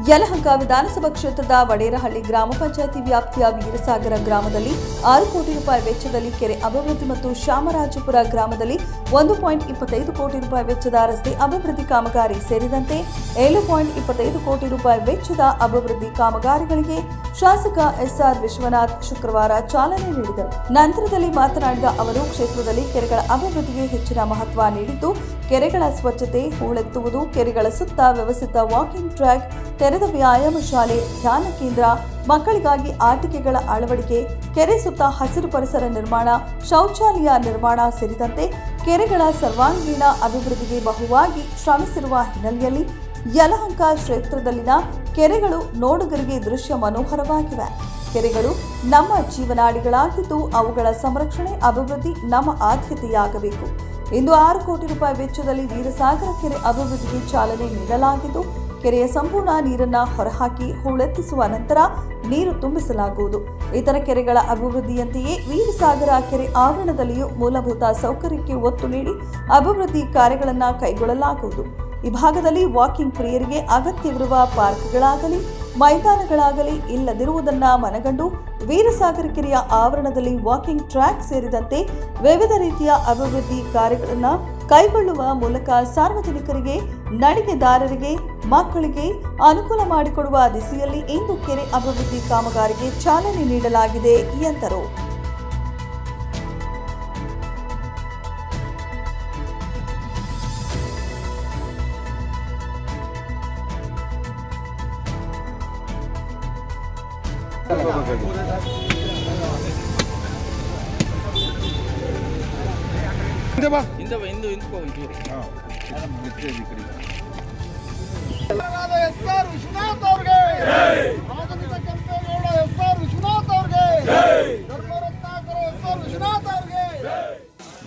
ಯಲಹಂಕ ವಿಧಾನಸಭಾ ಕ್ಷೇತ್ರದ ವಡೇರಹಳ್ಳಿ ಗ್ರಾಮ ಪಂಚಾಯಿತಿ ವ್ಯಾಪ್ತಿಯ ವೀರಸಾಗರ ಗ್ರಾಮದಲ್ಲಿ 6 ಕೋಟಿ ರೂಪಾಯಿ ವೆಚ್ಚದಲ್ಲಿ ಕೆರೆ ಅಭಿವೃದ್ಧಿ ಮತ್ತು ಶ್ಯಾಮರಾಜಪುರ ಗ್ರಾಮದಲ್ಲಿ 1.25 ಕೋಟಿ ರೂಪಾಯಿ ವೆಚ್ಚದ ರಸ್ತೆ ಅಭಿವೃದ್ಧಿ ಕಾಮಗಾರಿ ಸೇರಿದಂತೆ 7.25 ಕೋಟಿ ರೂಪಾಯಿ ವೆಚ್ಚದ ಅಭಿವೃದ್ಧಿ ಕಾಮಗಾರಿಗಳಿಗೆ ಶಾಸಕ ಎಸ್ಆರ್ ವಿಶ್ವನಾಥ್ ಶುಕ್ರವಾರ ಚಾಲನೆ ನೀಡಿದರು. ನಂತರದಲ್ಲಿ ಮಾತನಾಡಿದ ಅವರು, ಕ್ಷೇತ್ರದಲ್ಲಿ ಕೆರೆಗಳ ಅಭಿವೃದ್ಧಿಗೆ ಹೆಚ್ಚಿನ ಮಹತ್ವ ನೀಡಿದ್ದು, ಕೆರೆಗಳ ಸ್ವಚ್ಛತೆ, ಹೂಳೆತ್ತುವುದು, ಕೆರೆಗಳ ಸುತ್ತ ವ್ಯವಸ್ಥಿತ ವಾಕಿಂಗ್ ಟ್ರ್ಯಾಕ್, ತೆರೆದ ವ್ಯಾಯಾಮ ಶಾಲೆ, ಧ್ಯಾನ ಕೇಂದ್ರ, ಮಕ್ಕಳಿಗಾಗಿ ಆಟಿಕೆಗಳ ಅಳವಡಿಕೆ, ಕೆರೆ ಸುತ್ತ ಹಸಿರು ಪರಿಸರ ನಿರ್ಮಾಣ, ಶೌಚಾಲಯ ನಿರ್ಮಾಣ ಸೇರಿದಂತೆ ಕೆರೆಗಳ ಸರ್ವಾಂಗೀಣ ಅಭಿವೃದ್ಧಿಗೆ ಬಹುವಾಗಿ ಶ್ರಮಿಸಿರುವ ಹಿನ್ನೆಲೆಯಲ್ಲಿ ಯಲಹಂಕ ಕ್ಷೇತ್ರದಲ್ಲಿನ ಕೆರೆಗಳು ನೋಡುಗರಿಗೆ ದೃಶ್ಯ ಮನೋಹರವಾಗಿವೆ. ಕೆರೆಗಳು ನಮ್ಮ ಜೀವನಾಡಿಗಳಾಗಿದ್ದು, ಅವುಗಳ ಸಂರಕ್ಷಣೆ, ಅಭಿವೃದ್ಧಿ ನಮ್ಮ ಆದ್ಯತೆಯಾಗಬೇಕು. ಇಂದು 6 ಕೋಟಿ ರೂಪಾಯಿ ವೆಚ್ಚದಲ್ಲಿ ವೀರಸಾಗರ ಕೆರೆ ಅಭಿವೃದ್ಧಿಗೆ ಚಾಲನೆ ನೀಡಲಾಗಿದ್ದು, ಕೆರೆಯ ಸಂಪೂರ್ಣ ನೀರನ್ನು ಹೊರಹಾಕಿ ಹೂಳೆತ್ತಿಸುವ ನಂತರ ನೀರು ತುಂಬಿಸಲಾಗುವುದು. ಇತರ ಕೆರೆಗಳ ಅಭಿವೃದ್ಧಿಯಂತೆಯೇ ವೀರಸಾಗರ ಕೆರೆ ಆವರಣದಲ್ಲಿಯೂ ಮೂಲಭೂತ ಸೌಕರ್ಯಕ್ಕೆ ಒತ್ತು ನೀಡಿ ಅಭಿವೃದ್ಧಿ ಕಾರ್ಯಗಳನ್ನು ಕೈಗೊಳ್ಳಲಾಗುವುದು. ಈ ಭಾಗದಲ್ಲಿ ವಾಕಿಂಗ್ ಪ್ರಿಯರಿಗೆ ಅಗತ್ಯವಿರುವ ಪಾರ್ಕ್ಗಳಾಗಲಿ ಮೈದಾನಗಳಾಗಲಿ ಇಲ್ಲದಿರುವುದನ್ನು ಮನಗಂಡು ವೀರಸಾಗರ ಕೆರೆಯ ಆವರಣದಲ್ಲಿ ವಾಕಿಂಗ್ ಟ್ರ್ಯಾಕ್ ಸೇರಿದಂತೆ ವಿವಿಧ ರೀತಿಯ ಅಭಿವೃದ್ಧಿ ಕಾರ್ಯಗಳನ್ನು ಕೈಗೊಳ್ಳುವ ಮೂಲಕ ಸಾರ್ವಜನಿಕರಿಗೆ, ನಡಿಗೆದಾರರಿಗೆ, ಮಕ್ಕಳಿಗೆ ಅನುಕೂಲ ಮಾಡಿಕೊಡುವ ದಿಸೆಯಲ್ಲಿ ಇಂದು ಕೆರೆ ಅಭಿವೃದ್ಧಿ ಕಾಮಗಾರಿಗೆ ಚಾಲನೆ ನೀಡಲಾಗಿದೆ ಎಂದರು.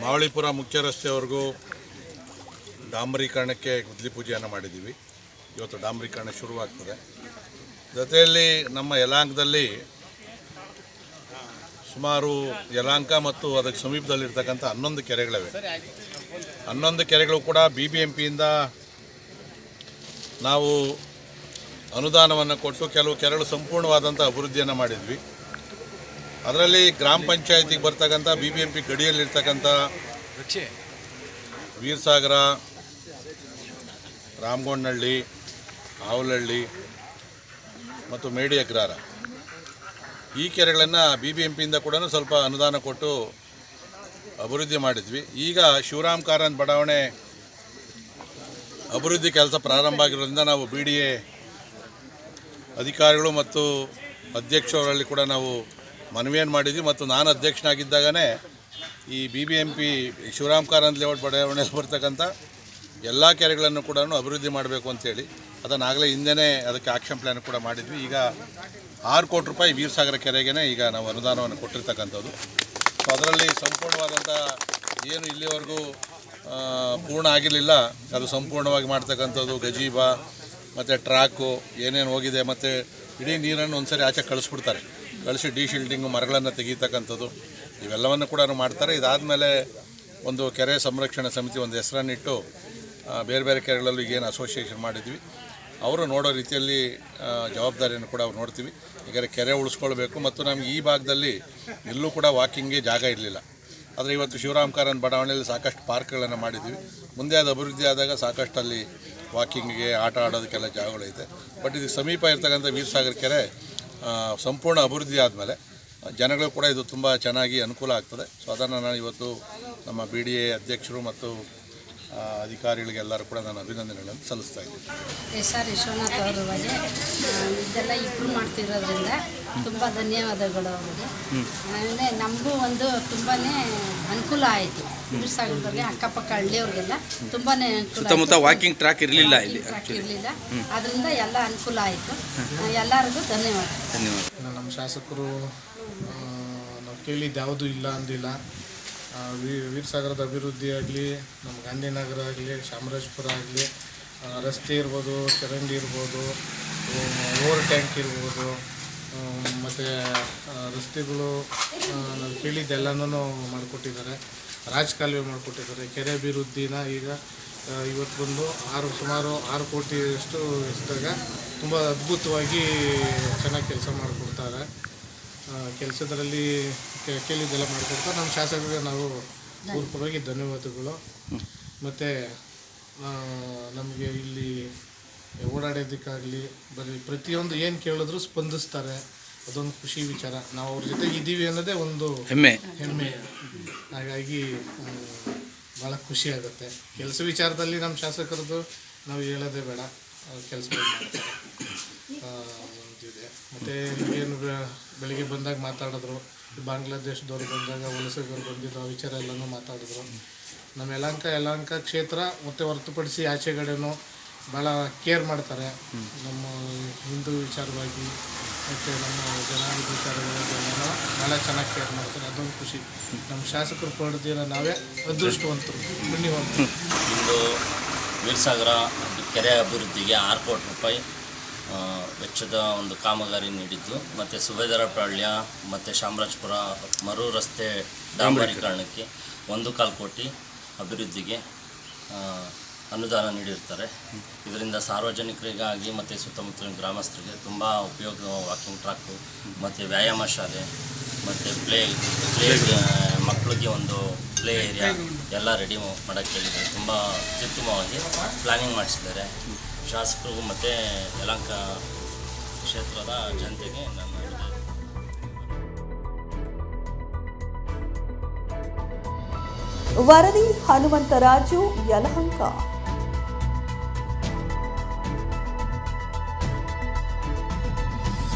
ಮಾವಳಿಪುರ ಮುಖ್ಯ ರಸ್ತೆವರೆಗೂ ಡಾಂಬರೀಕರಣಕ್ಕೆ ಗುದ್ದಲಿ ಪೂಜೆಯನ್ನು ಮಾಡಿದ್ದೀವಿ. ಇವತ್ತು ಡಾಂಬರೀಕರಣ ಶುರುವಾಗ್ತದೆ. ಜೊತೆಯಲ್ಲಿ ನಮ್ಮ ಯಲಹಂಕದಲ್ಲಿ ಸುಮಾರು ಯಲಹಂಕ ಮತ್ತು ಅದಕ್ಕೆ ಸಮೀಪದಲ್ಲಿರ್ತಕ್ಕಂಥ 11 ಕೆರೆಗಳಿವೆ. 11 ಕೆರೆಗಳು ಕೂಡ BBMPಯಿಂದ ನಾವು ಅನುದಾನವನ್ನು ಕೊಟ್ಟು ಕೆಲವು ಕೆರೆಗಳು ಸಂಪೂರ್ಣವಾದಂಥ ಅಭಿವೃದ್ಧಿಯನ್ನು ಮಾಡಿದ್ವಿ. ಅದರಲ್ಲಿ ಗ್ರಾಮ ಪಂಚಾಯತಿಗೆ ಬರ್ತಕ್ಕಂಥ BBMP ಗಡಿಯಲ್ಲಿರ್ತಕ್ಕಂಥ ವೀರಸಾಗರ, ರಾಮಗೊಂಡನಹಳ್ಳಿ, ಆವಲಹಳ್ಳಿ ಮತ್ತು ಮೇಡಿ ಅಗ್ರಹಾರ ಈ ಕೆರೆಗಳನ್ನು BBMPಯಿಂದ ಕೂಡ ಸ್ವಲ್ಪ ಅನುದಾನ ಕೊಟ್ಟು ಅಭಿವೃದ್ಧಿ ಮಾಡಿದ್ವಿ. ಈಗ ಶಿವರಾಮ್ ಕಾರಂತ್ ಬಡಾವಣೆ ಅಭಿವೃದ್ಧಿ ಕೆಲಸ ಪ್ರಾರಂಭ ಆಗಿರೋದ್ರಿಂದ ನಾವು BDA ಅಧಿಕಾರಿಗಳು ಮತ್ತು ಅಧ್ಯಕ್ಷರಲ್ಲಿ ಕೂಡ ನಾವು ಮನವಿಯನ್ನು ಮಾಡಿದ್ವಿ. ಮತ್ತು ನಾನು ಅಧ್ಯಕ್ಷನಾಗಿದ್ದಾಗಲೇ ಈ BBMP ಶಿವರಾಮ್ ಕಾರಂತ್ ಲೇಔಟ್ ಬಡಾವಣೆಯಲ್ಲಿ ಬರ್ತಕ್ಕಂಥ ಎಲ್ಲ ಕೆರೆಗಳನ್ನು ಕೂಡ ಅಭಿವೃದ್ಧಿ ಮಾಡಬೇಕು ಅಂತೇಳಿ ಅದನ್ನಾಗಲೇ ಹಿಂದೆ ಅದಕ್ಕೆ ಆಕ್ಷನ್ ಪ್ಲ್ಯಾನ್ ಕೂಡ ಮಾಡಿದ್ವಿ. ಈಗ 6 ಕೋಟಿ ರೂಪಾಯಿ ವೀರಸಾಗರ ಕೆರೆಗೆ ಈಗ ನಾವು ಅನುದಾನವನ್ನು ಕೊಟ್ಟಿರ್ತಕ್ಕಂಥದ್ದು. ಸೊ ಅದರಲ್ಲಿ ಸಂಪೂರ್ಣವಾದಂಥ ಏನು ಇಲ್ಲಿವರೆಗೂ ಪೂರ್ಣ ಆಗಿರಲಿಲ್ಲ ಅದು ಸಂಪೂರ್ಣವಾಗಿ ಮಾಡ್ತಕ್ಕಂಥದ್ದು. ಗಜೀಬಾ ಮತ್ತು ಟ್ರ್ಯಾಕು ಏನೇನು ಹೋಗಿದೆ, ಮತ್ತು ಇಡೀ ನೀರನ್ನು ಒಂದ್ಸರಿ ಆಚೆ ಕಳಿಸ್ಬಿಡ್ತಾರೆ, ಕಳಿಸಿ ಡಿಶಿಲ್ಡಿಂಗು, ಮರಗಳನ್ನು ತೆಗೀತಕ್ಕಂಥದ್ದು ಇವೆಲ್ಲವನ್ನು ಕೂಡ ಮಾಡ್ತಾರೆ. ಇದಾದಮೇಲೆ ಒಂದು ಕೆರೆ ಸಂರಕ್ಷಣಾ ಸಮಿತಿ ಒಂದು ಹೆಸರನ್ನಿಟ್ಟು ಬೇರೆ ಬೇರೆ ಕೆರೆಗಳಲ್ಲೂ ಏನು ಅಸೋಸಿಯೇಷನ್ ಮಾಡಿದ್ವಿ, ಅವರು ನೋಡೋ ರೀತಿಯಲ್ಲಿ ಜವಾಬ್ದಾರಿಯನ್ನು ಕೂಡ ಅವ್ರು ನೋಡ್ತೀವಿ. ಈಗ ಕೆರೆ ಉಳಿಸ್ಕೊಳ್ಬೇಕು. ಮತ್ತು ನಮಗೆ ಈ ಭಾಗದಲ್ಲಿ ಎಲ್ಲೂ ಕೂಡ ವಾಕಿಂಗ್ಗೆ ಜಾಗ ಇರಲಿಲ್ಲ. ಆದರೆ ಇವತ್ತು ಶಿವರಾಮ್ ಕಾರಂತ್ ಬಡಾವಣೆಯಲ್ಲಿ ಸಾಕಷ್ಟು ಪಾರ್ಕ್ಗಳನ್ನು ಮಾಡಿದ್ವಿ. ಮುಂದೆ ಅದು ಅಭಿವೃದ್ಧಿ ಆದಾಗ ಸಾಕಷ್ಟು ಅಲ್ಲಿ ವಾಕಿಂಗ್ಗೆ, ಆಟ ಆಡೋದಕ್ಕೆಲ್ಲ ಜಾಗಗಳೈತೆ. ಬಟ್ ಇದಕ್ಕೆ ಸಮೀಪ ಇರ್ತಕ್ಕಂಥ ವೀರಸಾಗರ ಕೆರೆ ಸಂಪೂರ್ಣ ಅಭಿವೃದ್ಧಿ ಆದಮೇಲೆ ಜನಗಳು ಕೂಡ ಇದು ತುಂಬ ಚೆನ್ನಾಗಿ ಅನುಕೂಲ ಆಗ್ತದೆ. ಸೊ ಅದನ್ನು ನಾನು ಇವತ್ತು ನಮ್ಮ BDA ಅಧ್ಯಕ್ಷರು ಮತ್ತು ಅಧಿಕಾರಿಗಳಿಗೆಲ್ಲರೂ ಕೂಡ ನಾನು ಅಭಿನಂದನೆಗಳನ್ನು ಸಲ್ಲಿಸ್ತಾ ಇದ್ದೀನಿ. SR ವಿಶ್ವನಾಥ್ ಅವರಿಗೆ ಇದೆಲ್ಲ ಇಂಪ್ರೂವ್ ಮಾಡ್ತಿರೋದ್ರಿಂದ ತುಂಬ ಧನ್ಯವಾದಗಳು ಅವರಿಗೆ. ಅಂದರೆ ನಮಗೂ ಒಂದು ತುಂಬಾ ಅನುಕೂಲ ಆಯಿತು. ವೀರಸಾಗರದಲ್ಲಿ ಅಕ್ಕಪಕ್ಕ ಹಳ್ಳಿಯವ್ರಿಗೆಲ್ಲ ತುಂಬಾ ಅನುಕೂಲ. ಸುತ್ತಮುತ್ತ ವಾಕಿಂಗ್ ಟ್ರ್ಯಾಕ್ ಇರಲಿಲ್ಲ, ಅದರಿಂದ ಎಲ್ಲ ಅನುಕೂಲ ಆಯಿತು. ಎಲ್ಲರಿಗೂ ಧನ್ಯವಾದ. ನಮ್ಮ ಶಾಸಕರು ನಾವು ಕೇಳಿದ್ದು ಯಾವುದೂ ಇಲ್ಲ ಅಂದಿಲ್ಲ. ವೀರಸಾಗರದ ಅಭಿವೃದ್ಧಿ ಆಗಲಿ, ನಮ್ಮ ಗಾಂಧಿನಗರ ಆಗಲಿ, ಚಾಮರಾಜಪುರ ಆಗಲಿ, ರಸ್ತೆ ಇರ್ಬೋದು, ಚರಂಡಿ ಇರ್ಬೋದು, ಓವರ್ ಟ್ಯಾಂಕ್ ಇರ್ಬೋದು, ಮತ್ತು ರಸ್ತೆಗಳು ನಾವು ಕೇಳಿದ್ದೆಲ್ಲನೂ ಮಾಡಿಕೊಟ್ಟಿದ್ದಾರೆ. ರಾಜಕಾಲುವೆ ಮಾಡಿಕೊಟ್ಟಿದ್ದಾರೆ. ಕೆರೆ ಅಭಿವೃದ್ಧಿನ ಈಗ ಇವತ್ತು ಬಂದು ಸುಮಾರು 6 ಕೋಟಿಯಷ್ಟು ಎಷ್ಟಾಗ ತುಂಬ ಅದ್ಭುತವಾಗಿ ಚೆನ್ನಾಗಿ ಕೆಲಸ ಮಾಡಿಕೊಡ್ತಾರೆ. ಕೆಲಸದಲ್ಲಿ ಕೇಳಿದ್ದೆಲ್ಲ ಮಾಡಿಕೊಡ್ತಾರೆ. ನಮ್ಮ ಶಾಸಕರಿಗೆ ನಾವು ಪೂರ್ವಕವಾಗಿ ಧನ್ಯವಾದಗಳು. ಮತ್ತು ನಮಗೆ ಇಲ್ಲಿ ಓಡಾಡೋದಕ್ಕಾಗಲಿ ಬರೀ ಪ್ರತಿಯೊಂದು ಏನು ಕೇಳಿದ್ರು ಸ್ಪಂದಿಸ್ತಾರೆ. ಅದೊಂದು ಖುಷಿ ವಿಚಾರ. ನಾವು ಅವ್ರ ಜೊತೆ ಇದ್ದೀವಿ ಅನ್ನೋದೇ ಒಂದು ಹೆಮ್ಮೆ. ಹಾಗಾಗಿ ಭಾಳ ಖುಷಿ ಆಗುತ್ತೆ. ಕೆಲಸ ವಿಚಾರದಲ್ಲಿ ನಮ್ಮ ಶಾಸಕರದ್ದು ನಾವು ಹೇಳೋದೇ ಬೇಡ, ಕೆಲಸ ಮಾಡ್ತಾರೆ ಒಂದಿದೆ. ಮತ್ತು ಏನು ಬೆಳಿಗ್ಗೆ ಬಂದಾಗ ಮಾತಾಡಿದ್ರು, ಬಾಂಗ್ಲಾದೇಶದವ್ರು ಬಂದಾಗ ವಲಸಿಗರು ಬಂದಿದ್ದು ಆ ವಿಚಾರ ಎಲ್ಲನೂ ಮಾತಾಡಿದ್ರು. ನಮ್ಮ ಯಲಹಂಕ ಕ್ಷೇತ್ರ ಮತ್ತು ಹೊರತುಪಡಿಸಿ ಆಚೆಗಡೆನೂ ಭಾಳ ಕೇರ್ ಮಾಡ್ತಾರೆ. ನಮ್ಮ ಹಿಂದೂ ವಿಚಾರವಾಗಿ ಮತ್ತು ನಮ್ಮ ಜನಾಂಗ ವಿಚಾರಗಳನ್ನೆಲ್ಲ ಭಾಳ ಚೆನ್ನಾಗಿ ಕೇರ್ ಮಾಡ್ತಾರೆ. ಅದೊಂದು ಖುಷಿ. ನಮ್ಮ ಶಾಸಕರು ಪಡೆದಿರೋ ನಾವೇ ಅದೃಷ್ಟವಂತರು, ಪುಣ್ಯವಂತರು. ಇಂದು ವೀರಸಾಗರ ಕೆರೆ ಅಭಿವೃದ್ಧಿಗೆ 6 ಕೋಟಿ ರೂಪಾಯಿ ವೆಚ್ಚದ ಒಂದು ಕಾಮಗಾರಿ ನೀಡಿದ್ದು, ಮತ್ತು ಸುಬೇದಾರಪಾಳ್ಯ ಮತ್ತು ಚಾಮರಾಜಪುರ ಮರು ರಸ್ತೆ ಡಾಂಬರೀಕರಣಕ್ಕೆ 1.25 ಕೋಟಿ ಅಭಿವೃದ್ಧಿಗೆ ಅನುದಾನ ನೀಡಿರ್ತಾರೆ. ಇದರಿಂದ ಸಾರ್ವಜನಿಕರಿಗಾಗಿ ಮತ್ತು ಸುತ್ತಮುತ್ತಲಿನ ಗ್ರಾಮಸ್ಥರಿಗೆ ತುಂಬ ಉಪಯೋಗ. ವಾಕಿಂಗ್ ಟ್ರ್ಯಾಕು ಮತ್ತು ವ್ಯಾಯಾಮ ಶಾಲೆ ಮತ್ತು ಪ್ಲೇ ಮಕ್ಕಳಿಗೆ ಒಂದು ಪ್ಲೇ ಏರಿಯಾ ಎಲ್ಲ ರೆಡಿ ಮಾಡೋಕ್ಕೆ ಹೇಳಿದ್ದಾರೆ. ತುಂಬ ಅತ್ಯುತ್ತಮವಾಗಿ ಪ್ಲ್ಯಾನಿಂಗ್ ಮಾಡಿಸಿದ್ದಾರೆ ಶಾಸಕರು ಮತ್ತು ಯಲಹಂಕ ಕ್ಷೇತ್ರದ ಜನತೆಗೆ ನನ್ನ ವರದಿ ಹನುಮಂತರಾಜು, ಯಲಹಂಕ.